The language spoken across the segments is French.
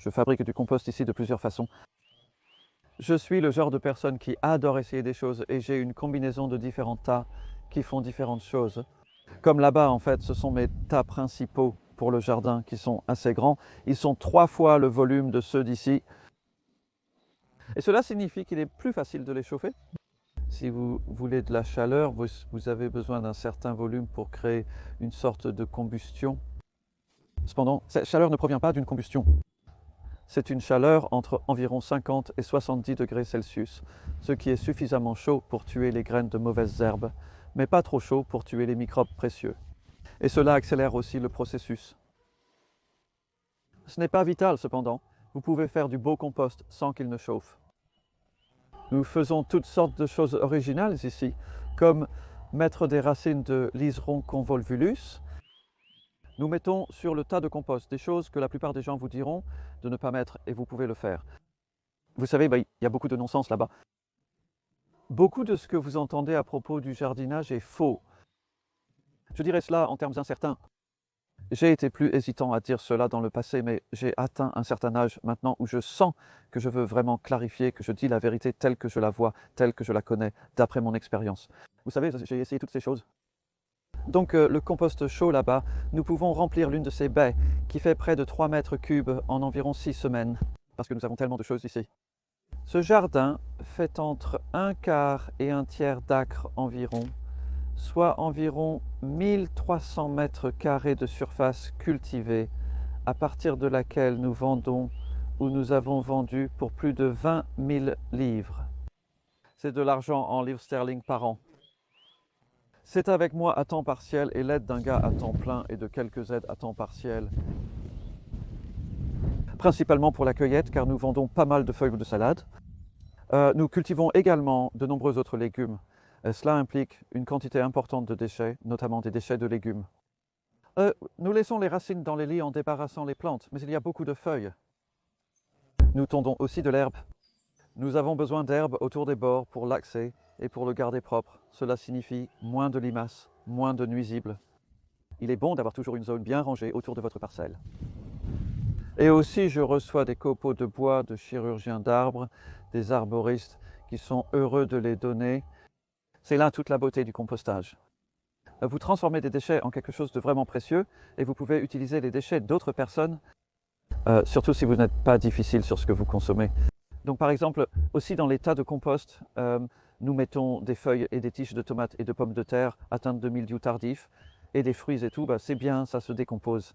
Je fabrique du compost ici de plusieurs façons. Je suis le genre de personne qui adore essayer des choses et j'ai une combinaison de différents tas qui font différentes choses. Comme là-bas, en fait, ce sont mes tas principaux pour le jardin qui sont assez grands. Ils sont 3 fois le volume de ceux d'ici. Et cela signifie qu'il est plus facile de les chauffer. Si vous voulez de la chaleur, vous avez besoin d'un certain volume pour créer une sorte de combustion. Cependant, cette chaleur ne provient pas d'une combustion. C'est une chaleur entre environ 50 et 70 degrés Celsius, ce qui est suffisamment chaud pour tuer les graines de mauvaises herbes, mais pas trop chaud pour tuer les microbes précieux. Et cela accélère aussi le processus. Ce n'est pas vital cependant, vous pouvez faire du beau compost sans qu'il ne chauffe. Nous faisons toutes sortes de choses originales ici, comme mettre des racines de liseron convolvulus. Nous mettons sur le tas de compost des choses que la plupart des gens vous diront de ne pas mettre et vous pouvez le faire. Vous savez, il y a beaucoup de non-sens là-bas. Beaucoup de ce que vous entendez à propos du jardinage est faux. Je dirais cela en termes incertains. J'ai été plus hésitant à dire cela dans le passé, mais j'ai atteint un certain âge maintenant où je sens que je veux vraiment clarifier, que je dis la vérité telle que je la vois, telle que je la connais, d'après mon expérience. Vous savez, j'ai essayé toutes ces choses. Donc le compost chaud là-bas, nous pouvons remplir l'une de ces baies qui fait près de 3 mètres cubes en environ 6 semaines, parce que nous avons tellement de choses ici. Ce jardin fait entre un quart et un tiers d'acre environ, soit environ 1300 mètres carrés de surface cultivée, à partir de laquelle nous vendons ou nous avons vendu pour plus de 20 000 livres. C'est de l'argent en livres sterling par an. C'est avec moi à temps partiel et l'aide d'un gars à temps plein et de quelques aides à temps partiel. Principalement pour la cueillette, car nous vendons pas mal de feuilles de salade. Nous cultivons également de nombreux autres légumes. Cela implique une quantité importante de déchets, notamment des déchets de légumes. Nous laissons les racines dans les lits en débarrassant les plantes, mais il y a beaucoup de feuilles. Nous tondons aussi de l'herbe. Nous avons besoin d'herbe autour des bords pour l'axer et pour le garder propre. Cela signifie moins de limaces, moins de nuisibles. Il est bon d'avoir toujours une zone bien rangée autour de votre parcelle. Et aussi, je reçois des copeaux de bois de chirurgiens d'arbres, des arboristes qui sont heureux de les donner. C'est là toute la beauté du compostage. Vous transformez des déchets en quelque chose de vraiment précieux et vous pouvez utiliser les déchets d'autres personnes, surtout si vous n'êtes pas difficile sur ce que vous consommez. Donc par exemple, aussi dans les tas de compost, nous mettons des feuilles et des tiges de tomates et de pommes de terre atteintes de mildiou tardif et des fruits et tout, c'est bien, ça se décompose.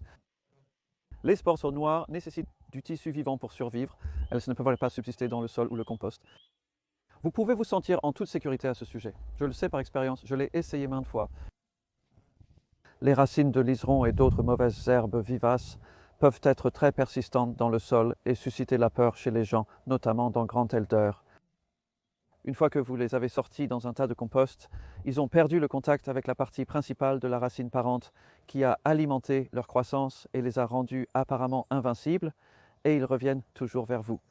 Les spores noires nécessitent du tissu vivant pour survivre, elles ne peuvent pas subsister dans le sol ou le compost. Vous pouvez vous sentir en toute sécurité à ce sujet. Je le sais par expérience, je l'ai essayé maintes fois. Les racines de liseron et d'autres mauvaises herbes vivaces peuvent être très persistantes dans le sol et susciter la peur chez les gens, notamment dans Grand Elder. Une fois que vous les avez sortis dans un tas de compost, ils ont perdu le contact avec la partie principale de la racine parente qui a alimenté leur croissance et les a rendus apparemment invincibles, et ils reviennent toujours vers vous.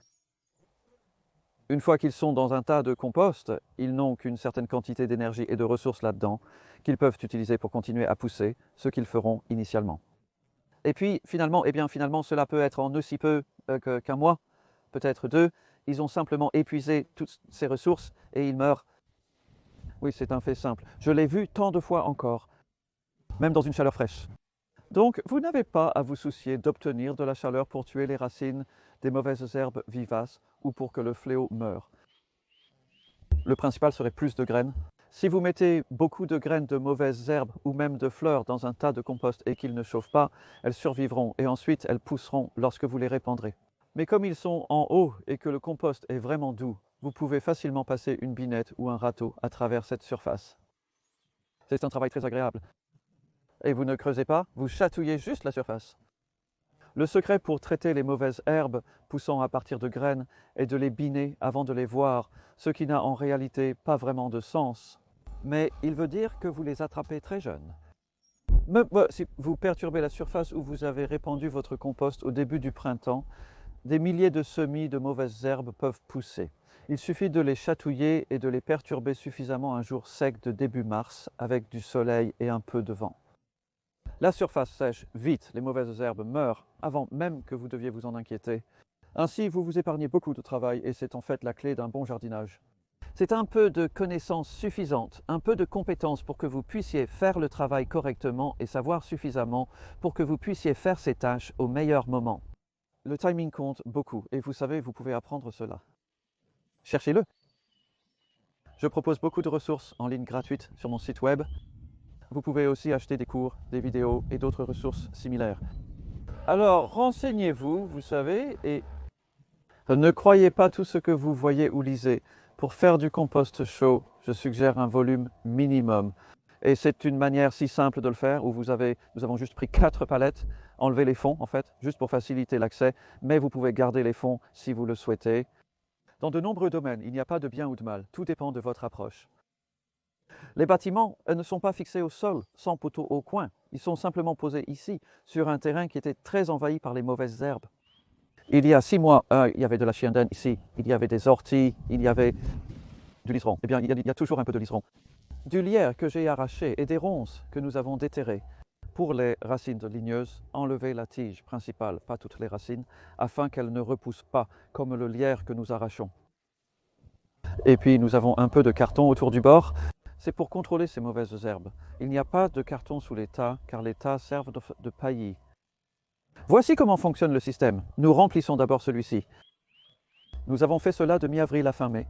Une fois qu'ils sont dans un tas de compost, ils n'ont qu'une certaine quantité d'énergie et de ressources là-dedans qu'ils peuvent utiliser pour continuer à pousser, ce qu'ils feront initialement. Et puis finalement, cela peut être en aussi peu qu'un mois, peut-être 2. Ils ont simplement épuisé toutes ces ressources et ils meurent. Oui, c'est un fait simple. Je l'ai vu tant de fois encore, même dans une chaleur fraîche. Donc, vous n'avez pas à vous soucier d'obtenir de la chaleur pour tuer les racines des mauvaises herbes vivaces ou pour que le fléau meure. Le principal serait plus de graines. Si vous mettez beaucoup de graines de mauvaises herbes ou même de fleurs dans un tas de compost et qu'ils ne chauffent pas, elles survivront et ensuite elles pousseront lorsque vous les répandrez. Mais comme ils sont en haut et que le compost est vraiment doux, vous pouvez facilement passer une binette ou un râteau à travers cette surface. C'est un travail très agréable. Et vous ne creusez pas, vous chatouillez juste la surface. Le secret pour traiter les mauvaises herbes poussant à partir de graines est de les biner avant de les voir, ce qui n'a en réalité pas vraiment de sens. Mais il veut dire que vous les attrapez très jeunes. Si vous perturbez la surface où vous avez répandu votre compost au début du printemps, des milliers de semis de mauvaises herbes peuvent pousser. Il suffit de les chatouiller et de les perturber suffisamment un jour sec de début mars avec du soleil et un peu de vent. La surface sèche vite, les mauvaises herbes meurent avant même que vous deviez vous en inquiéter. Ainsi, vous vous épargnez beaucoup de travail et c'est en fait la clé d'un bon jardinage. C'est un peu de connaissances suffisantes, un peu de compétences pour que vous puissiez faire le travail correctement et savoir suffisamment pour que vous puissiez faire ces tâches au meilleur moment. Le timing compte beaucoup et vous savez, vous pouvez apprendre cela. Cherchez-le. Je propose beaucoup de ressources en ligne gratuites sur mon site web. Vous pouvez aussi acheter des cours, des vidéos et d'autres ressources similaires. Alors, renseignez-vous, vous savez, et ne croyez pas tout ce que vous voyez ou lisez. Pour faire du compost chaud, je suggère un volume minimum. Et c'est une manière si simple de le faire où nous avons juste pris 4 palettes, enlevé les fonds en fait, juste pour faciliter l'accès, mais vous pouvez garder les fonds si vous le souhaitez. Dans de nombreux domaines, il n'y a pas de bien ou de mal, tout dépend de votre approche. Les bâtiments ne sont pas fixés au sol, sans poteaux au coin. Ils sont simplement posés ici, sur un terrain qui était très envahi par les mauvaises herbes. Il y a 6 mois, il y avait de la chiandane ici, il y avait des orties, il y avait du liseron. Eh bien, il y a toujours un peu de liseron. Du lierre que j'ai arraché et des ronces que nous avons déterrées. Pour les racines ligneuses, enlever la tige principale, pas toutes les racines, afin qu'elles ne repoussent pas, comme le lierre que nous arrachons. Et puis, nous avons un peu de carton autour du bord. C'est pour contrôler ces mauvaises herbes. Il n'y a pas de carton sous les tas, car les tas servent de paillis. Voici comment fonctionne le système. Nous remplissons d'abord celui-ci. Nous avons fait cela de mi-avril à fin mai.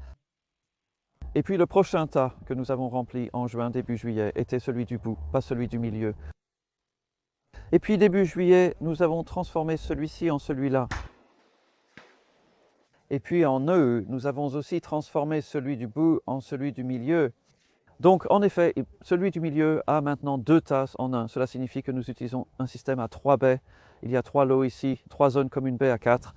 Et puis le prochain tas que nous avons rempli en juin, début juillet, était celui du bout, pas celui du milieu. Et puis début juillet, nous avons transformé celui-ci en celui-là. Et puis en nœud, nous avons aussi transformé celui du bout en celui du milieu. Donc en effet, celui du milieu a maintenant 2 tasses en un. Cela signifie que nous utilisons un système à 3 baies. Il y a 3 lots ici, 3 zones comme une baie à 4.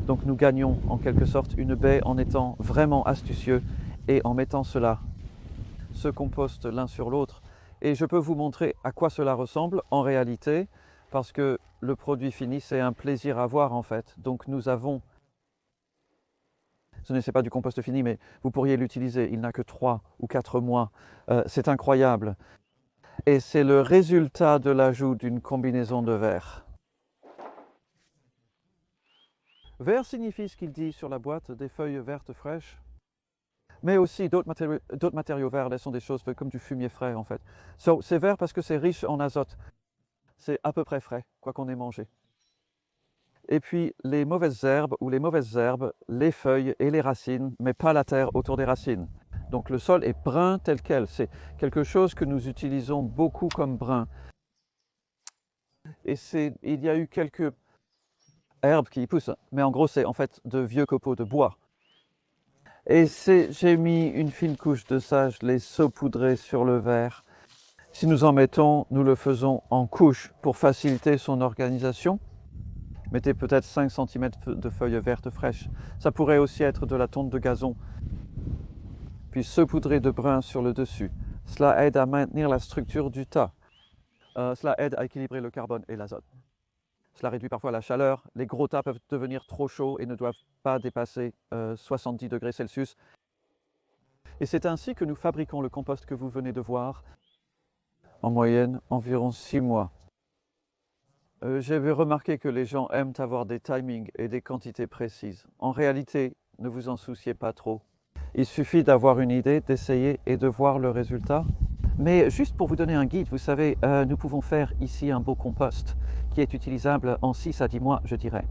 Donc nous gagnons en quelque sorte une baie en étant vraiment astucieux et en mettant ce compost l'un sur l'autre. Et je peux vous montrer à quoi cela ressemble en réalité, parce que le produit fini, c'est un plaisir à voir en fait. Donc nous avons... Ce n'est pas du compost fini, mais vous pourriez l'utiliser. Il n'a que 3 ou 4 mois. C'est incroyable. Et c'est le résultat de l'ajout d'une combinaison de verre. Vert signifie ce qu'il dit sur la boîte, des feuilles vertes fraîches. Mais aussi d'autres matériaux verts, sont des choses comme du fumier frais en fait. C'est vert parce que c'est riche en azote. C'est à peu près frais, quoi qu'on ait mangé. Et puis les mauvaises herbes ou les mauvaises herbes, les feuilles et les racines, mais pas la terre autour des racines. Donc le sol est brun tel quel. C'est quelque chose que nous utilisons beaucoup comme brun. Et il y a eu quelques herbes qui y poussent, mais en gros c'est en fait de vieux copeaux de bois. Et j'ai mis une fine couche de ça, je l'ai saupoudré sur le verre. Si nous en mettons, nous le faisons en couches pour faciliter son organisation. Mettez peut-être 5 cm de feuilles vertes fraîches. Ça pourrait aussi être de la tonte de gazon. Puis saupoudrer de brun sur le dessus. Cela aide à maintenir la structure du tas. Cela aide à équilibrer le carbone et l'azote. Cela réduit parfois la chaleur. Les gros tas peuvent devenir trop chauds et ne doivent pas dépasser 70 degrés Celsius. Et c'est ainsi que nous fabriquons le compost que vous venez de voir. En moyenne, environ 6 mois. J'avais remarqué que les gens aiment avoir des timings et des quantités précises. En réalité, ne vous en souciez pas trop. Il suffit d'avoir une idée, d'essayer et de voir le résultat. Mais juste pour vous donner un guide, vous savez, nous pouvons faire ici un beau compost qui est utilisable en 6 à 10 mois, je dirais.